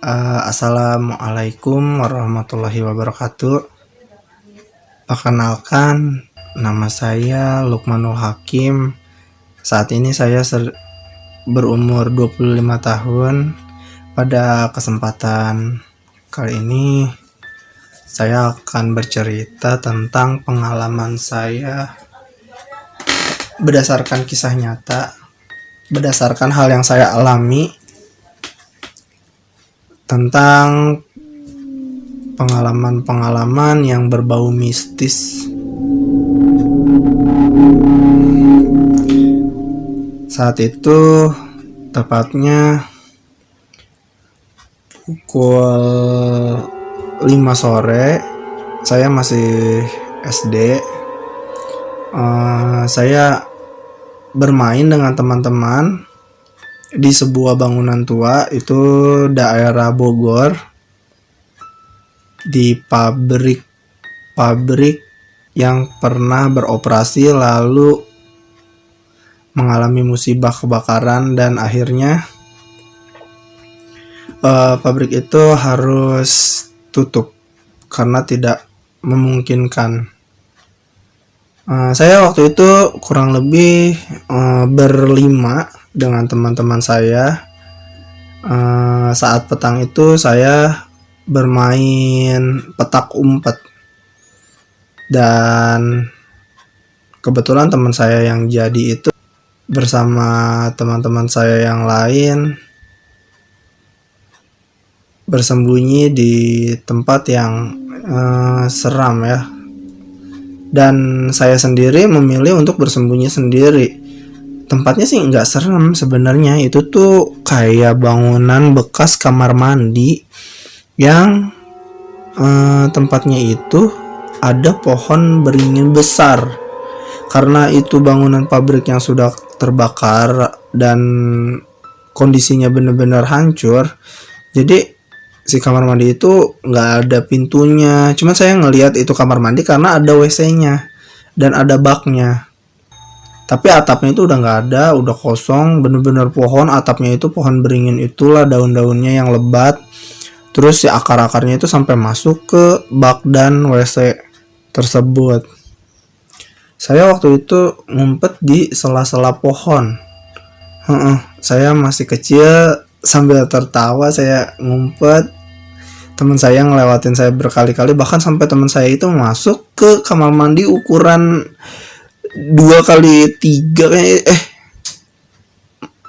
Assalamualaikum warahmatullahi wabarakatuh. Perkenalkan, nama saya Lukmanul Hakim. Saat ini saya berumur 25 tahun. Pada kesempatan kali ini, saya akan bercerita tentang pengalaman saya berdasarkan kisah nyata, berdasarkan hal yang saya alami, tentang pengalaman-pengalaman yang berbau mistis. Saat itu tepatnya pukul 5 sore, saya masih SD. Saya bermain dengan teman-teman di sebuah bangunan tua, itu daerah Bogor, di pabrik yang pernah beroperasi lalu mengalami musibah kebakaran, dan akhirnya pabrik itu harus tutup karena tidak memungkinkan. Saya waktu itu kurang lebih berlima dengan teman-teman saya. Saat petang itu saya bermain petak umpet, dan kebetulan teman saya yang jadi itu bersama teman-teman saya yang lain bersembunyi di tempat yang seram ya, dan saya sendiri memilih untuk bersembunyi sendiri. Tempatnya sih nggak serem sebenarnya, itu tuh kayak bangunan bekas kamar mandi yang tempatnya itu ada pohon beringin besar. Karena itu bangunan pabrik yang sudah terbakar dan kondisinya benar-benar hancur, jadi si kamar mandi itu nggak ada pintunya. Cuman saya ngelihat itu kamar mandi karena ada WC-nya dan ada baknya. Tapi atapnya itu udah nggak ada, udah kosong, bener-bener pohon. Atapnya itu pohon beringin itulah, daun-daunnya yang lebat. Terus si akar-akarnya itu sampai masuk ke bak dan WC tersebut. Saya waktu itu ngumpet di sela-sela pohon. Saya masih kecil, sambil tertawa saya ngumpet. Teman saya ngelewatin saya berkali-kali, bahkan sampai teman saya itu masuk ke kamar mandi ukuran 2x3 kayak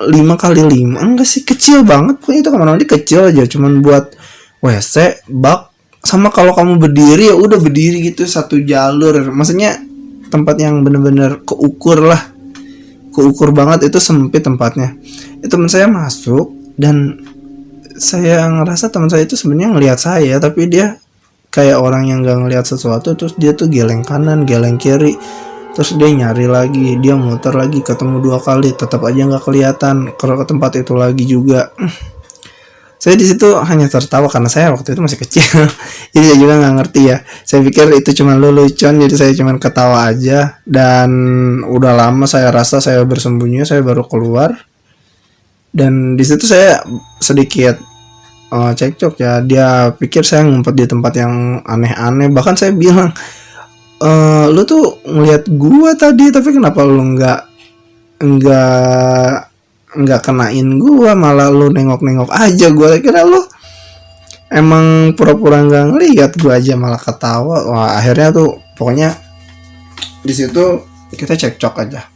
5x5, enggak sih, kecil banget pokoknya. Itu kamar mandi kecil aja, cuman buat WC, bak, sama kalau kamu berdiri ya udah berdiri gitu satu jalur. Maksudnya tempat yang bener-bener keukur banget, itu sempit tempatnya. Itu teman saya masuk, dan saya ngerasa teman saya itu sebenarnya ngelihat saya, tapi dia kayak orang yang nggak ngelihat sesuatu. Terus dia tuh geleng kanan, geleng kiri, terus dia nyari lagi, dia muter lagi, ketemu 2 kali, tetap aja nggak kelihatan. Kalau ke tempat itu lagi juga. Saya di situ hanya tertawa karena saya waktu itu masih kecil. Jadi saya juga nggak ngerti ya. Saya pikir itu cuma lelucon, jadi saya cuma ketawa aja. Dan udah lama saya rasa saya bersembunyi, saya baru keluar. Dan di situ saya sedikit cekcok ya. Dia pikir saya ngumpet di tempat yang aneh-aneh. Bahkan saya bilang, lu tuh ngeliat gua tadi, tapi kenapa lu nggak kenain gua, malah lu nengok-nengok aja. Gua kira lu emang pura-pura nggak ngeliat gua aja, malah ketawa. Wah, akhirnya tuh pokoknya di situ kita cekcok aja.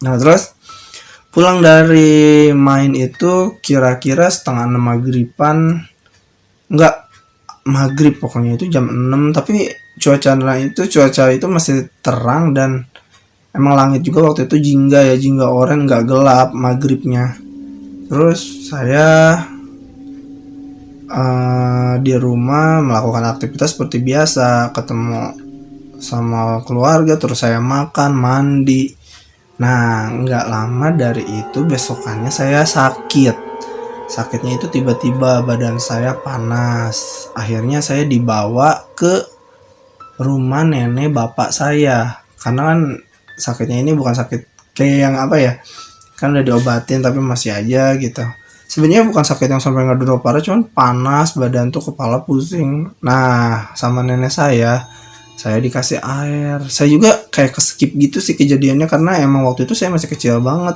Nah, terus pulang dari main itu kira-kira setengah 6 maghriban, enggak, maghrib pokoknya, itu jam 6. Tapi cuaca itu masih terang, dan emang langit juga waktu itu jingga oranye, nggak gelap maghribnya. Terus saya di rumah melakukan aktivitas seperti biasa, ketemu sama keluarga, terus saya makan, mandi. Nah, nggak lama dari itu besokannya saya sakit. Sakitnya itu tiba-tiba badan saya panas. Akhirnya saya dibawa ke rumah nenek bapak saya. Karena kan sakitnya ini bukan sakit kayak yang apa ya, kan udah diobatin tapi masih aja gitu. Sebenarnya bukan sakit yang sampai ngedrop parah, cuman panas badan tuh, kepala pusing. Nah, sama nenek saya dikasih air. Saya juga kayak keskip gitu sih kejadiannya, karena emang waktu itu saya masih kecil banget.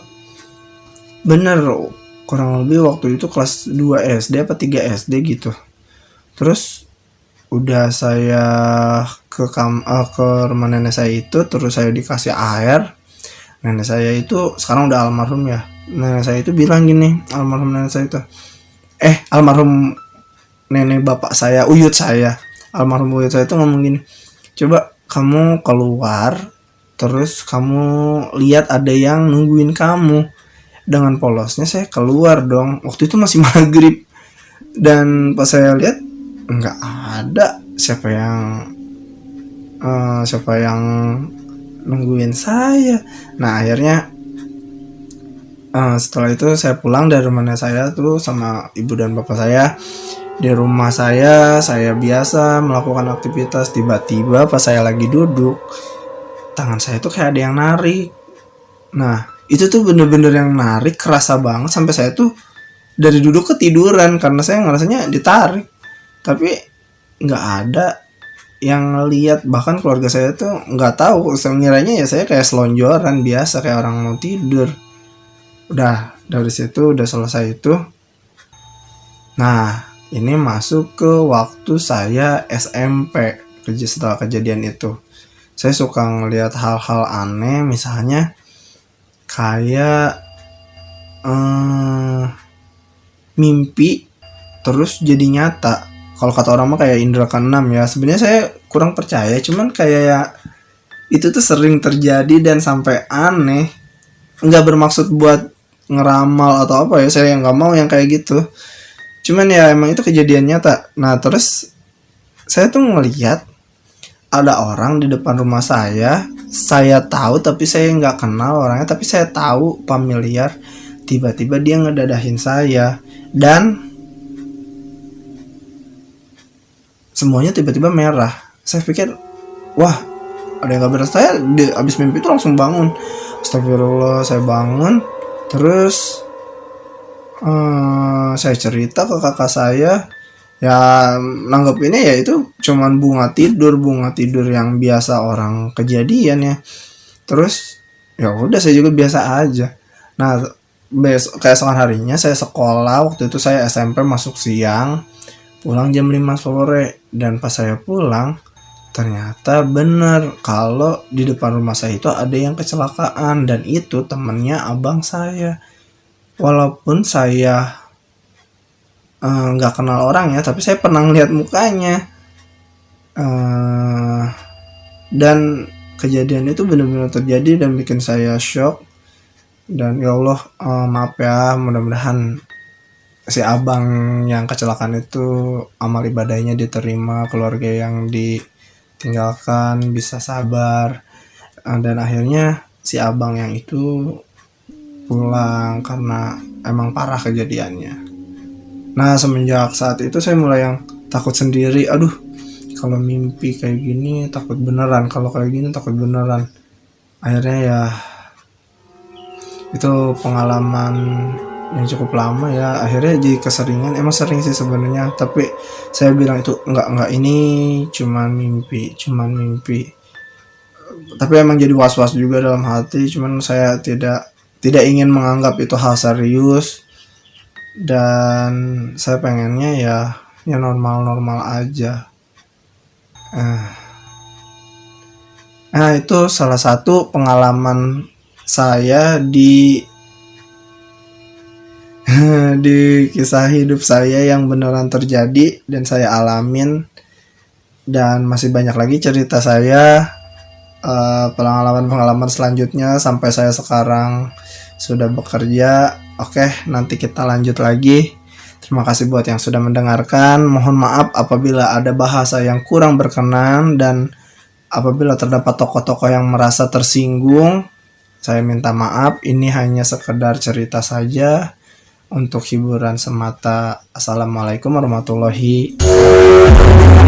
Bener, kurang lebih waktu itu kelas 2 SD apa 3 SD gitu. Terus udah saya ke rumah nenek saya itu, terus saya dikasih air. Nenek saya itu sekarang udah almarhum ya. Nenek saya itu bilang gini, almarhum nenek saya itu, almarhum nenek bapak saya, uyut saya, almarhum uyut saya itu ngomong gini, coba kamu keluar, terus kamu lihat ada yang nungguin kamu. Dengan polosnya saya keluar dong, waktu itu masih maghrib, dan pas saya lihat nggak ada siapa yang nungguin saya. Nah akhirnya setelah itu saya pulang dari rumahnya saya tuh sama ibu dan bapak saya. Di rumah saya biasa melakukan aktivitas, tiba-tiba pas saya lagi duduk, tangan saya tuh kayak ada yang narik. Nah itu tuh bener-bener yang narik, kerasa banget, sampai saya tuh dari duduk ketiduran karena saya ngerasanya ditarik, tapi nggak ada yang lihat. Bahkan keluarga saya tuh nggak tahu, saya ngiranya ya saya kayak selonjoran biasa, kayak orang mau tidur. Udah dari situ udah selesai itu. Nah ini masuk ke waktu saya SMP. Setelah kejadian itu saya suka ngelihat hal-hal aneh, misalnya kayak mimpi terus jadi nyata. Kalau kata orang mah kayak indra keenam ya. Sebenarnya saya kurang percaya, cuman kayak itu tuh sering terjadi dan sampai aneh. Nggak bermaksud buat ngeramal atau apa ya, saya nggak mau yang kayak gitu. Cuman ya emang itu kejadian nyata. Nah terus saya tuh ngelihat ada orang di depan rumah saya tahu tapi saya nggak kenal orangnya, tapi saya tahu familiar. Tiba-tiba dia ngedadahin saya, dan semuanya tiba-tiba merah. Saya pikir, wah ada yang gak beres. Saya abis mimpi itu langsung bangun. Astagfirullah, saya bangun. Terus saya cerita ke kakak saya, ya nanggepinnya ya itu cuman bunga tidur yang biasa orang kejadian ya. Terus ya udah, saya juga biasa aja. Nah keesokan harinya saya sekolah, waktu itu saya SMP masuk siang, pulang jam 5 sore. Dan pas saya pulang, ternyata bener kalau di depan rumah saya itu ada yang kecelakaan, dan itu temennya abang saya. Walaupun saya nggak kenal orang ya, tapi saya pernah lihat mukanya. Dan kejadian itu benar-benar terjadi dan bikin saya shock. Dan ya Allah, maaf ya, mudah-mudahan si abang yang kecelakaan itu amal ibadahnya diterima, keluarga yang ditinggalkan bisa sabar. Dan akhirnya si abang yang itu pulang karena emang parah kejadiannya. Nah semenjak saat itu saya mulai yang takut sendiri. Aduh, kalau mimpi kayak gini takut beneran, kalau kayak gini takut beneran. Akhirnya ya itu pengalaman yang cukup lama ya, akhirnya jadi keseringan. Emang sering sih sebenarnya, tapi saya bilang itu enggak, ini cuman mimpi. Tapi emang jadi was-was juga dalam hati, cuman saya tidak ingin menganggap itu hal serius, dan saya pengennya ya normal-normal aja. Nah itu salah satu pengalaman saya di kisah hidup saya yang beneran terjadi dan saya alamin. Dan masih banyak lagi cerita saya, pengalaman selanjutnya sampai saya sekarang sudah bekerja. Oke, nanti kita lanjut lagi. Terima kasih buat yang sudah mendengarkan. Mohon maaf apabila ada bahasa yang kurang berkenan, dan apabila terdapat tokoh-tokoh yang merasa tersinggung, saya minta maaf. Ini hanya sekedar cerita saja untuk hiburan semata. Assalamualaikum warahmatullahi wabarakatuh.